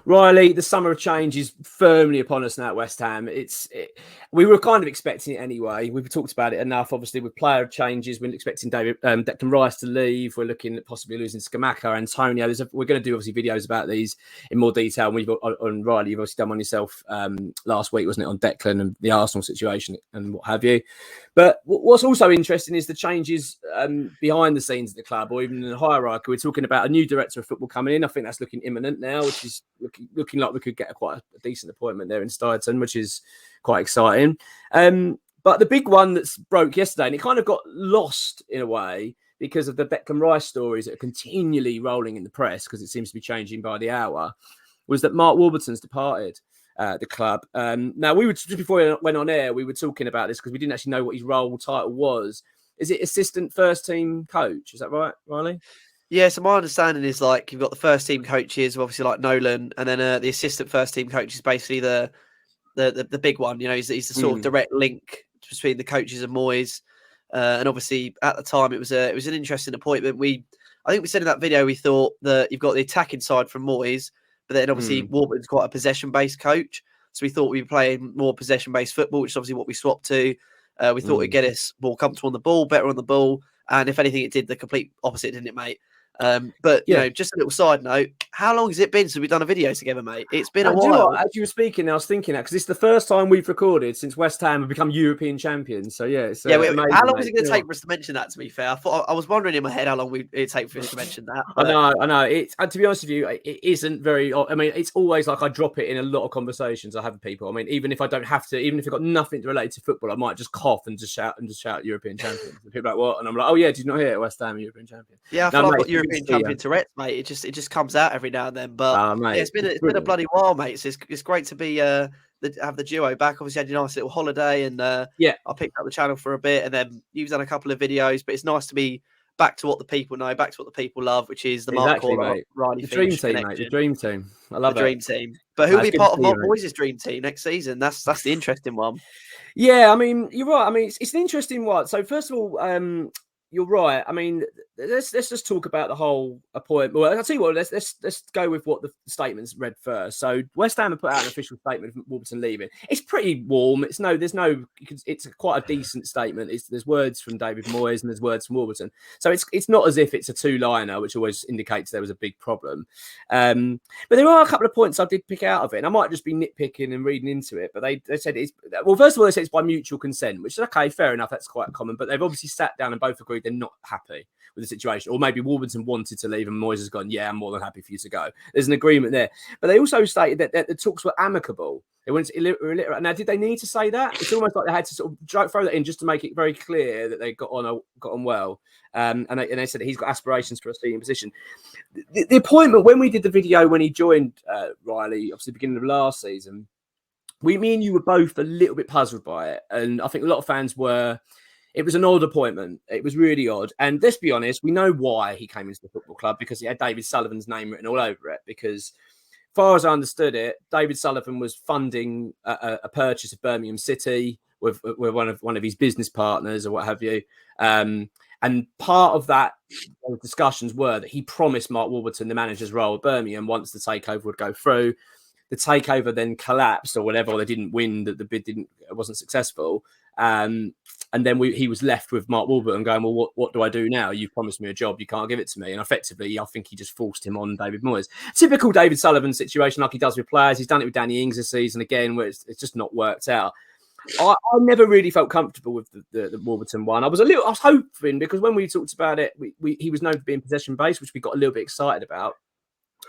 Riley, the summer of change is firmly upon us now at West Ham. We were kind of expecting it anyway. We've talked about it enough. Obviously, with player changes, we're expecting Declan Rice to leave. We're looking at possibly losing Scamacca, Antonio. We're going to do obviously videos about these in more detail. And we've on Riley, you've obviously done one yourself last week, wasn't it, on Declan and the Arsenal situation and what have you. But what's also interesting is the changes behind the scenes at the club, or even in the hierarchy. We're talking about a new director of football coming in. I think that's looking imminent now, which is looking like we could get quite a decent appointment there in Stuyton, which is quite exciting. But the big one that's broke yesterday, and it kind of got lost in a way because of the Declan Rice stories that are continually rolling in the press, because it seems to be changing by the hour, was that Mark Warburton's departed the club. Now, we were just before we went on air, we were talking about this because we didn't actually know what his role title was. Is it assistant first team coach? Is that right, Riley? Yeah, so my understanding is like you've got the first team coaches, obviously like Nolan, and then the assistant first team coach is basically the big one. You know, he's the sort of direct link between the coaches and Moyes. And obviously at the time it was an interesting appointment. I think we said in that video we thought that you've got the attacking side from Moyes, but then obviously Warburton's quite a possession based coach, so we thought we'd be playing more possession based football, which is obviously what we swapped to. We thought it'd get us more comfortable on the ball, better on the ball, and if anything, it did the complete opposite, didn't it, mate? But you know, just a little side note, how long has it been since we've done a video together, mate? It's been a while. You know what? As you were speaking, I was thinking that because it's the first time we've recorded since West Ham have become European champions. So yeah, it's amazing, how long is it going to take for us to mention that? To be fair, I was wondering in my head how long it'd take for us to mention that. But... I know. It's, and to be honest with you, it isn't very. I mean, it's always like I drop it in a lot of conversations I have with people. I mean, even if I don't have to, even if I've got nothing related to football, I might just cough and just shout European champions. And people are like, what? And I'm like, oh yeah, did you not hear it? West Ham European champion? Yeah, I feel like I've got European champion Tourette's, mate. It just comes out every now and then. But it's been a bloody while, mate. So it's great to be have the duo back. Obviously, I had a nice little holiday, and I picked up the channel for a bit, and then you've done a couple of videos. But it's nice to be back to what the people know, back to what the people love, which is the Mark Warburton, Riley, the dream team, mate. The dream team. I love the dream team. But who'll be part of Mark Moyes' dream team next season? That's the interesting one. Yeah, I mean, you're right. I mean, it's an interesting one. So first of all, you're right. I mean, let's just talk about the whole appointment. Well, I'll tell you what. Let's go with what the statements read first. So West Ham have put out an official statement of Warburton leaving. It's pretty warm. It's quite a decent statement. There's words from David Moyes and there's words from Warburton. So it's not as if it's a two-liner, which always indicates there was a big problem. But there are a couple of points I did pick out of it, and I might just be nitpicking and reading into it. But they said first of all, they said it's by mutual consent, which is okay, fair enough. That's quite common. But they've obviously sat down and both agreed they're not happy with the situation, or maybe Warburton wanted to leave and Moyes has gone, yeah, I'm more than happy for you to go. There's an agreement there. But they also stated that the talks were amicable. They went now, did they need to say that? It's almost like they had to sort of throw that in just to make it very clear that they got on well. And they said that he's got aspirations for a senior position. The appointment, when we did the video when he joined Riley, obviously the beginning of last season, me and you were both a little bit puzzled by it. And I think a lot of fans were. It was an odd appointment. It was really odd. And let's be honest, we know why he came into the football club, because he had David Sullivan's name written all over it. Because as far as I understood it, David Sullivan was funding a purchase of Birmingham City with one of his business partners or what have you. And part of that discussions were that he promised Mark Warburton the manager's role at Birmingham once the takeover would go through. The takeover then collapsed or whatever, or they didn't win, that the bid wasn't successful. And then he was left with Mark Warburton going, well, what do I do now? You promised me a job, you can't give it to me. And effectively, I think he just forced him on David Moyes. Typical David Sullivan situation, like he does with players. He's done it with Danny Ings this season again, where it's just not worked out. I never really felt comfortable with the Warburton one. I was hoping, because when we talked about it, he was known for being possession based, which we got a little bit excited about.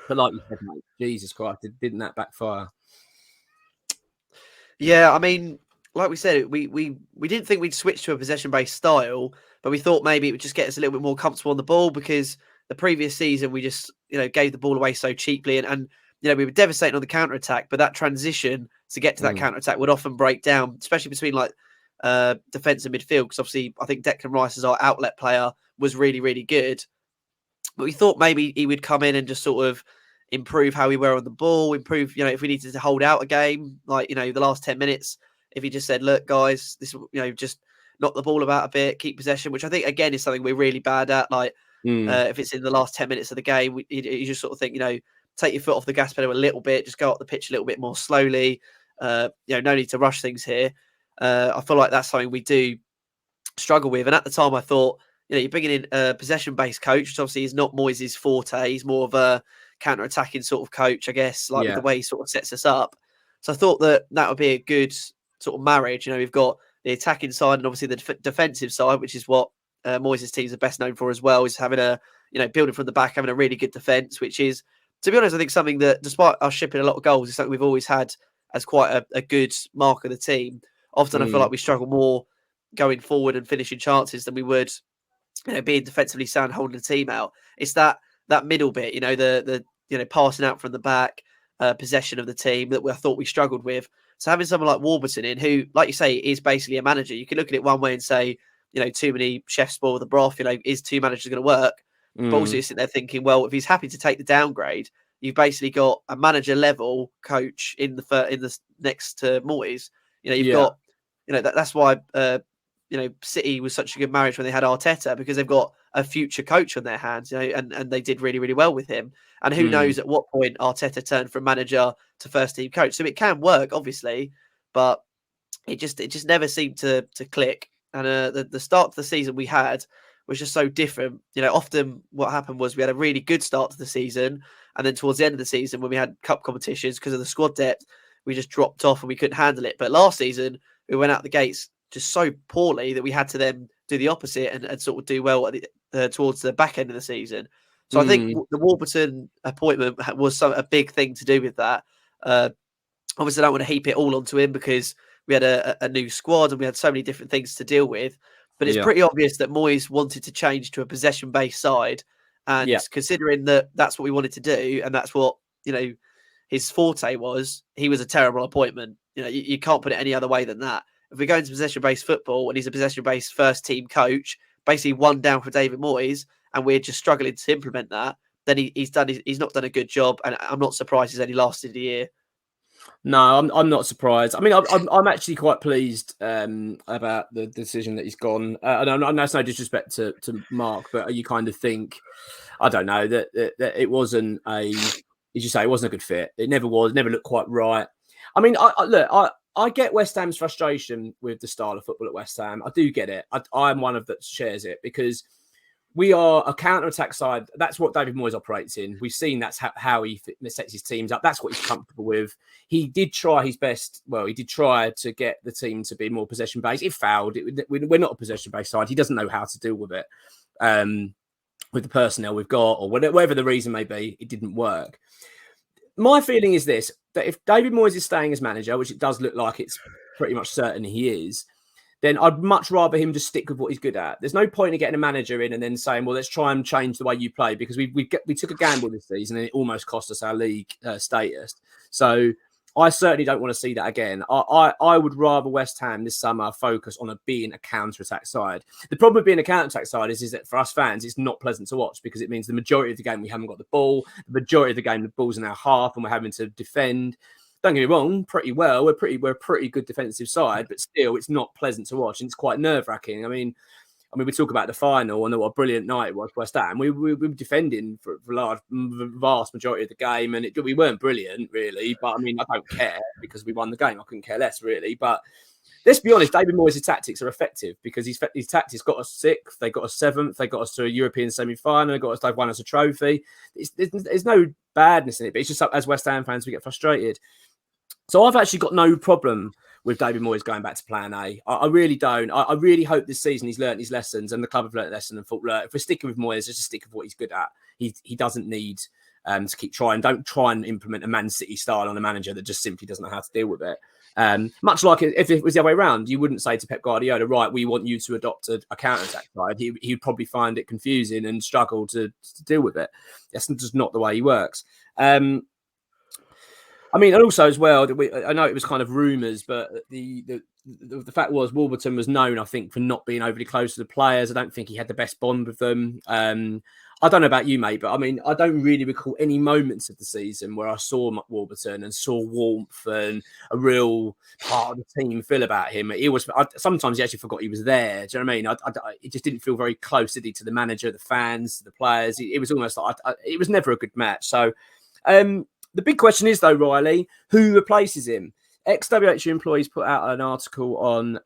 But like you said, mate, Jesus Christ, didn't that backfire? Yeah, I mean, like we said, we didn't think we'd switch to a possession-based style, but we thought maybe it would just get us a little bit more comfortable on the ball, because the previous season we just, gave the ball away so cheaply, and we were devastating on the counter-attack, but that transition to get to that counter-attack would often break down, especially between defence and midfield, because obviously I think Declan Rice as our outlet player was really, really good. But we thought maybe he would come in and just sort of improve how we were on the ball, improve, if we needed to hold out a game, like, the last 10 minutes, if he just said, look, guys, this, just knock the ball about a bit, keep possession, which I think, again, is something we're really bad at. Like, if it's in the last 10 minutes of the game, you just sort of think, take your foot off the gas pedal a little bit, just go up the pitch a little bit more slowly. No need to rush things here. I feel like that's something we do struggle with. And at the time, I thought, you're bringing in a possession-based coach, which obviously is not Moyes' forte. He's more of a counter-attacking sort of coach, I guess, with the way he sort of sets us up. So I thought that would be a good sort of marriage. We've got the attacking side and obviously the defensive side, which is what Moyes' teams are best known for as well, is having building from the back, having a really good defence, which is, to be honest, I think something that, despite us shipping a lot of goals, is something we've always had as quite a good mark of the team. Often I feel like we struggle more going forward and finishing chances than we would, being defensively sound, holding the team out. It's that middle bit, the passing out from the back, possession of the team that I thought we struggled with. So having someone like Warburton in, who, like you say, is basically a manager, you can look at it one way and say, too many chefs spoil the broth. Is two managers going to work? But also you're sitting there thinking, well, if he's happy to take the downgrade, you've basically got a manager level coach in the next to Moyes. You've got, that's why City was such a good marriage when they had Arteta, because they've got a future coach on their hands, and they did really, really well with him. And who knows at what point Arteta turned from manager to first team coach. So it can work, obviously, but it just never seemed to click. And the start of the season we had was just so different. Often what happened was we had a really good start to the season, and then towards the end of the season, when we had cup competitions, because of the squad depth, we just dropped off and we couldn't handle it. But last season, we went out the gates just so poorly that we had to then do the opposite and sort of do well towards the back end of the season. So I think the Warburton appointment was a big thing to do with that. Obviously, I don't want to heap it all onto him, because we had a new squad and we had so many different things to deal with. But it's pretty obvious that Moyes wanted to change to a possession-based side. And considering that that's what we wanted to do, and that's what, his forte was, he was a terrible appointment. You can't put it any other way than that. If we go into possession-based football and he's a possession-based first-team coach, basically one down for David Moyes, and we're just struggling to implement that, then he's not done a good job. And I'm not surprised he's only lasted a year. No, I'm not surprised. I mean, I'm actually quite pleased about the decision that he's gone. And I know it's no disrespect to Mark, but you kind of think, I don't know, that it wasn't as you say, it wasn't a good fit. It never was, never looked quite right. I mean, I get West Ham's frustration with the style of football at West Ham. I do get it. I'm one of that shares it, because we are a counter-attack side. That's what David Moyes operates in. We've seen that's how he sets his teams up. That's what he's comfortable with. He did try his best. Well, he did try to get the team to be more possession-based. It failed. We're not a possession-based side. He doesn't know how to deal with it. With the personnel we've got, or whatever the reason may be, it didn't work. My feeling is this, that if David Moyes is staying as manager, which it does look like it's pretty much certain he is, then I'd much rather him just stick with what he's good at. There's no point in getting a manager in and then saying, well, let's try and change the way you play, because we took a gamble this season and it almost cost us our league status. So I certainly don't want to see that again. I would rather West Ham this summer focus on being a counter-attack side. The problem with being a counter-attack side is that for us fans, it's not pleasant to watch, because it means the majority of the game we haven't got the ball. The majority of the game, the ball's in our half and we're having to defend. Don't get me wrong, pretty well. We're a pretty good defensive side, but still, it's not pleasant to watch, and it's quite nerve-wracking. I mean, we talk about the final and what a brilliant night it was for West Ham. We were defending for a vast majority of the game, and we weren't brilliant, really. But I mean, I don't care, because we won the game. I couldn't care less, really. But let's be honest, David Moyes' tactics are effective, because his tactics got us 6th, they got us 7th, they got us to a European semi-final, they've won us a trophy. There's no badness in it, but it's just as West Ham fans, we get frustrated. So I've actually got no problem with David Moyes going back to plan A. I really don't. I really hope this season he's learned his lessons, and the club have learned a lesson and thought, look, if we're sticking with Moyes, just stick with what he's good at. He doesn't need to keep trying. Don't try and implement a Man City style on a manager that just simply doesn't know how to deal with it. Much like if it was the other way around, you wouldn't say to Pep Guardiola, right, we want you to adopt a counter-attack side. He'd probably find it confusing and struggle to deal with it. That's just not the way he works. I mean, and also as well, I know it was kind of rumours, but the fact was Warburton was known, I think, for not being overly close to the players. I don't think he had the best bond with them. I don't know about you, mate, but I mean, I don't really recall any moments of the season where I saw Mark Warburton and saw warmth and a real part of the team feel about him. Sometimes he actually forgot he was there. Do you know what I mean? It just didn't feel very close, did he, to the manager, the fans, the players. It was almost like it was never a good match. So The big question is, though, Riley, who replaces him? Ex-WHU employees put out an article on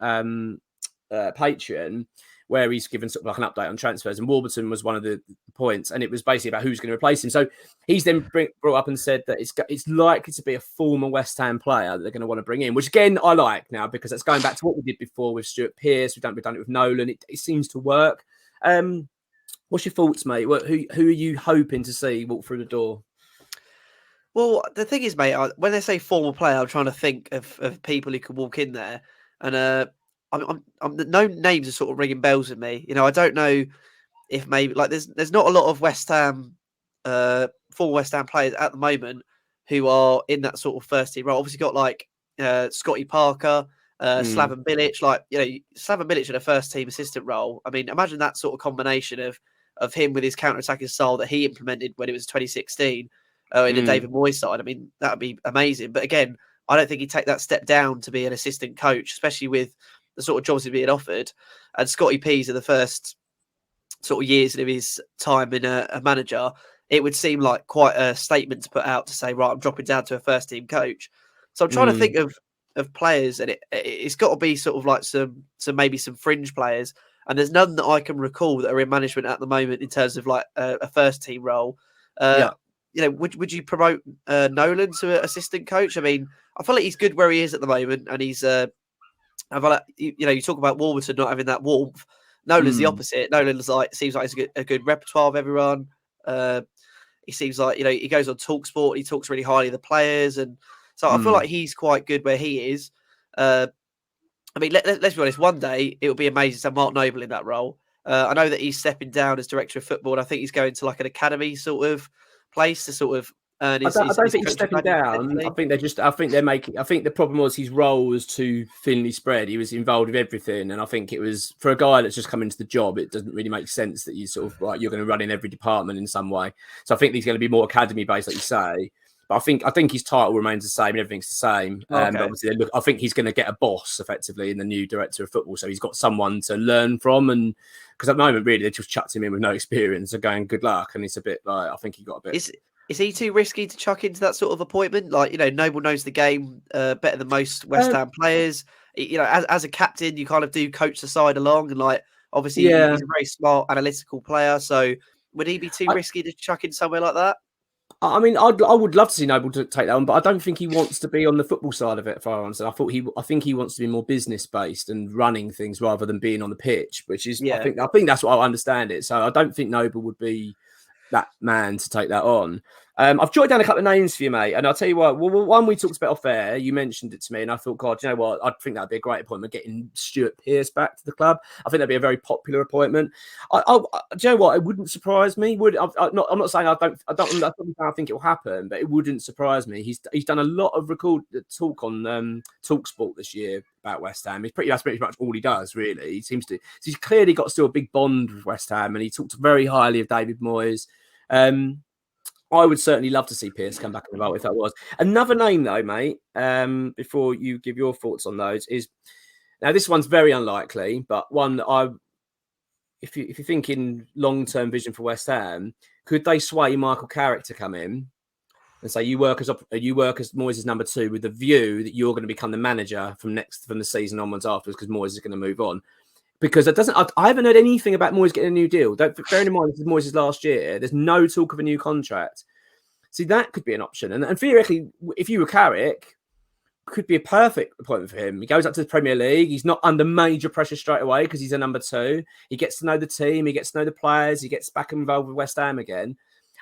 Patreon where he's given sort of like an update on transfers, and Warburton was one of the points, and it was basically about who's going to replace him. So he's then brought up and said that it's likely to be a former West Ham player that they're going to want to bring in, which again I like now because it's going back to what we did before with Stuart Pearce. We've done it with Nolan. It seems to work. What's your thoughts, mate? Who are you hoping to see walk through the door? Well, the thing is, mate, when they say former player, I'm trying to think of people who could walk in there, and no names are sort of ringing bells with me. I don't know if maybe like there's not a lot of West Ham, former West Ham players at the moment who are in that sort of first team role. Obviously, got like Scotty Parker, Slaven Bilic, Slaven Bilic in a first team assistant role. I mean, imagine that sort of combination of him with his counter-attacking style that he implemented when it was 2016 in the David Moyes side. I mean, that would be amazing. But again, I don't think he'd take that step down to be an assistant coach, especially with the sort of jobs he's being offered. And Scotty P's in the first sort of years of his time in a manager, it would seem like quite a statement to put out to say, right, I'm dropping down to a first team coach. So I'm trying to think of players, and it's got to be sort of like some maybe some fringe players. And there's none that I can recall that are in management at the moment in terms of like a first team role. Would you promote Nolan to an assistant coach? I mean, I feel like he's good where he is at the moment, and he's. I feel like you talk about Warburton not having that warmth. Nolan's the opposite. Nolan's seems like he's a good repertoire of everyone. He seems like he goes on TalkSport. He talks really highly of the players, and so I feel like he's quite good where he is. I mean, let's be honest. One day it will be amazing to have Mark Noble in that role. I know that he's stepping down as director of football, and I think he's going to like an academy sort of place to sort of earn his. I don't think he's stepping down. I think the problem was his role was too thinly spread. He was involved with everything, and I think it was for a guy that's just come into the job. It doesn't really make sense that you sort of you're going to run in every department in some way. So I think he's going to be more academy based, like you say. But I think his title remains the same. Everything's the same. But obviously, I think he's going to get a boss effectively in the new director of football. So he's got someone to learn from, and because at the moment, really, they just chucked him in with no experience and going good luck. And it's a bit like I think he got a bit. Is he too risky to chuck into that sort of appointment? Like Noble knows the game better than most West Ham players. As a captain, you kind of do coach the side along, and obviously he's a very smart, analytical player. So would he be too risky to chuck in somewhere like that? I mean, I would love to see Noble to take that on, but I don't think he wants to be on the football side of it. For IRONS, I think he wants to be more business based and running things rather than being on the pitch, which is I think that's what I understand it. So I don't think Noble would be that man to take that on. I've jotted down a couple of names for you, mate, and I'll tell you what. Well, one we talked about off air. You mentioned it to me, and I thought, God, you know what? I think that'd be a great appointment. Getting Stuart Pearce back to the club, I think that'd be a very popular appointment. Do you know what? It wouldn't surprise me. I'm not saying I think it will happen, but it wouldn't surprise me. He's done a lot of talk on TalkSport this year about West Ham. That's pretty much all he does, really. He's clearly got still a big bond with West Ham, and he talked very highly of David Moyes. I would certainly love to see Pearce come back in the role if that was. Another name, though, mate, before you give your thoughts on those, is now this one's very unlikely, but one that if you're thinking long-term vision for West Ham, could they sway Michael Carrick to come in and say you work as Moyes' number 2 with the view that you're going to become the manager from the season onwards afterwards because Moyes is going to move on? Because I haven't heard anything about Moyes getting a new deal. Bearing in mind this is Moyes' last year, there's no talk of a new contract. See, that could be an option. And theoretically, if you were Carrick, could be a perfect appointment for him. He goes up to the Premier League. He's not under major pressure straight away because he's a number 2. He gets to know the team. He gets to know the players. He gets back involved with West Ham again.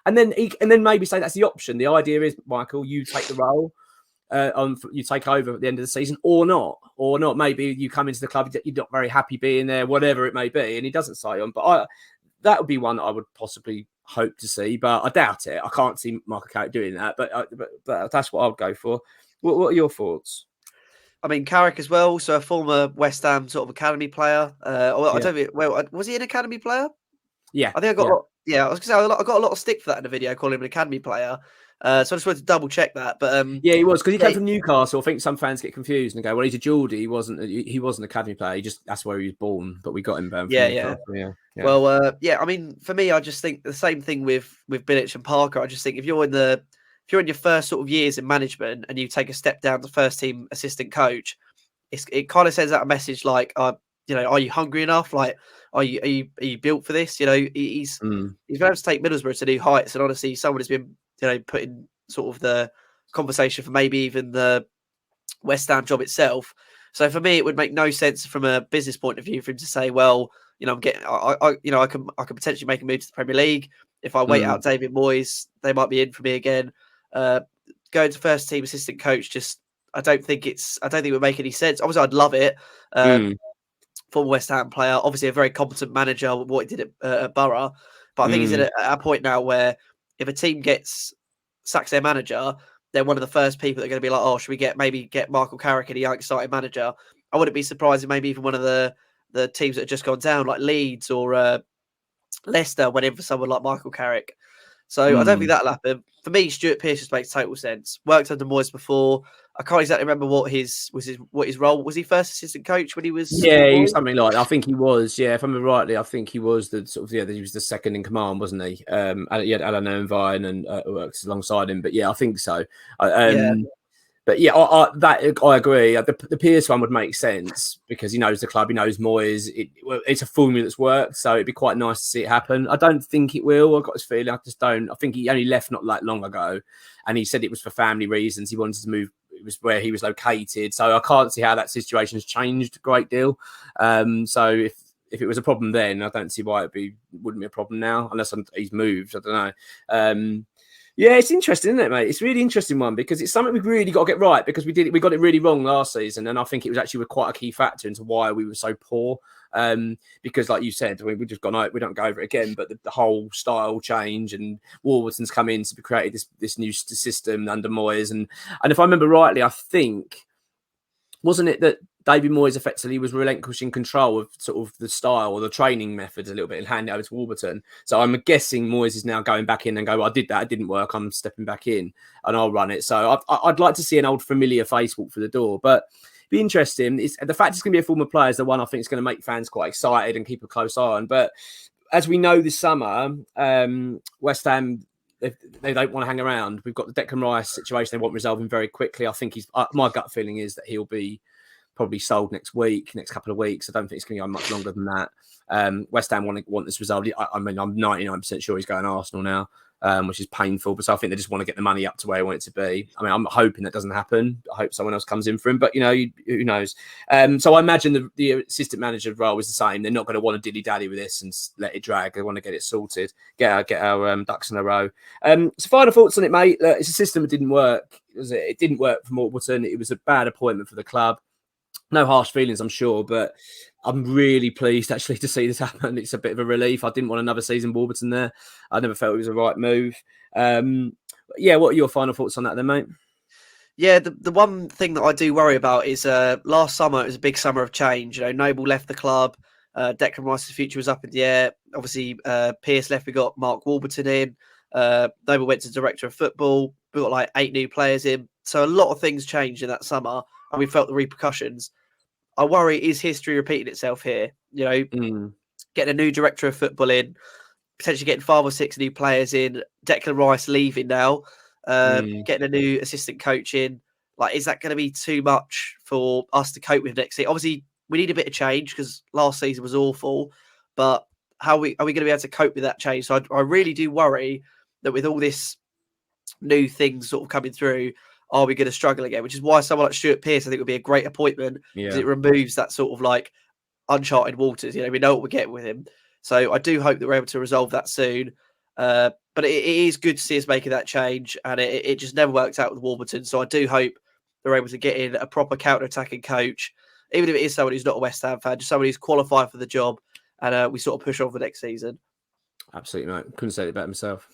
And then maybe say that's the option. The idea is, Michael, you take the role. You take over at the end of the season or not. Maybe you come into the club, you're not very happy being there, whatever it may be, and he doesn't sign on. But that would be one that I would possibly hope to see, but I doubt it. I can't see Michael Carrick doing that, but that's what I'd go for. What are your thoughts? I mean, Carrick as well, so a former West Ham sort of academy player. I don't know. Well, was he an academy player? Yeah, I think I got. I was going to say I got a lot of stick for that in the video, calling him an academy player. So I just wanted to double check that. But he was because he came from Newcastle. I think some fans get confused and go, "Well, he's a Geordie. He wasn't an academy player. That's where he was born." But we got him from Newcastle. Well, I mean, for me, I just think the same thing with Bilic and Parker. I just think if you're in the if you're in your first sort of years in management and you take a step down to first team assistant coach, it kind of sends out a message like, you know, are you hungry enough? Like, are you built for this? You know, he's been able to take Middlesbrough to new heights, and honestly, someone has been, you know, put in sort of the conversation for maybe even the West Ham job itself. So for me, it would make no sense from a business point of view for him to say, well, you know, I can potentially make a move to the Premier League. If I wait out David Moyes, they might be in for me again. Going to first team assistant coach, I don't think it would make any sense. Obviously, I'd love it. Former West Ham player, obviously a very competent manager with what he did at Borough. But I think he's at a point now where if a team sacks their manager, they're one of the first people that are going to be like, oh, should we maybe get Michael Carrick in a young starting manager? I wouldn't be surprised if maybe even one of the teams that have just gone down, like Leeds or Leicester, went in for someone like Michael Carrick. So I don't think that'll happen. For me, Stuart Pearce just makes total sense. Worked under Moyes before. I can't exactly remember what his role was. He first assistant coach when he was? Yeah, he was something like that. I think he was. Yeah, if I remember rightly, I think he was the sort of he was the second in command, wasn't he? He had Alan Irvine and works alongside him. But yeah, I think so. But yeah, I agree. The Pearce one would make sense because he knows the club, he knows Moyes. It's a formula that's worked, so it'd be quite nice to see it happen. I don't think it will. I've got this feeling. I just don't. I think he only left not that long ago, and he said it was for family reasons. He wanted to move. It was where he was located, so I can't see how that situation has changed a great deal. So if it was a problem then, I don't see why wouldn't be a problem now, unless he's moved. I don't know. Yeah, it's interesting, isn't it, mate? It's a really interesting one because it's something we've really got to get right because we got it really wrong last season, and I think it was actually quite a key factor into why we were so poor. Because, like you said, we've just gone out. We don't go over it again, but the whole style change and Warburton's come in to create this new system under Moyes, and if I remember rightly, I think wasn't it that David Moyes effectively was relinquishing control of sort of the style or the training methods a little bit and handing it over to Warburton. So I'm guessing Moyes is now going back in and go, well, I did that, it didn't work, I'm stepping back in and I'll run it. So I'd like to see an old familiar face walk through the door, but it'd be interesting. The fact it's going to be a former player is the one I think is going to make fans quite excited and keep a close eye on. But as we know this summer, West Ham, they don't want to hang around. We've got the Declan Rice situation they want resolving very quickly. I think my gut feeling is that he'll be probably sold next couple of weeks. I don't think it's going to go much longer than that. West Ham want this resolved. I mean, I'm 99% sure he's going Arsenal now, which is painful. But so I think they just want to get the money up to where they want it to be. I mean, I'm hoping that doesn't happen. I hope someone else comes in for him. But, who knows? So I imagine the assistant manager role is the same. They're not going to want to dilly-dally with this and let it drag. They want to get it sorted, get our ducks in a row. So final thoughts on it, mate. It's a system that didn't work. It didn't work for Warburton. It was a bad appointment for the club. No harsh feelings, I'm sure, but I'm really pleased actually to see this happen. It's a bit of a relief. I didn't want another season Warburton there. I never felt it was the right move. Yeah, what are your final thoughts on that then, mate? Yeah, the one thing that I do worry about is last summer it was a big summer of change. Noble left the club. Declan Rice's future was up in the air. Obviously, Pearce left. We got Mark Warburton in. Noble went to director of football. We got like 8 new players in. So a lot of things changed in that summer, and we felt the repercussions. I worry, is history repeating itself here? Getting a new director of football in, potentially getting 5 or 6 new players in, Declan Rice leaving now, getting a new assistant coach in. Like, is that going to be too much for us to cope with next season? Obviously, we need a bit of change because last season was awful. But are we going to be able to cope with that change? So I really do worry that with all this new things sort of coming through, are we going to struggle again? Which is why someone like Stuart Pearce, I think, would be a great appointment because it removes that sort of like uncharted waters. We know what we're getting with him. So I do hope that we're able to resolve that soon. But it is good to see us making that change, and it just never worked out with Warburton. So I do hope they're able to get in a proper counter-attacking coach, even if it is someone who's not a West Ham fan, just someone who's qualified for the job, and we sort of push on for next season. Absolutely, mate. Couldn't say it better myself.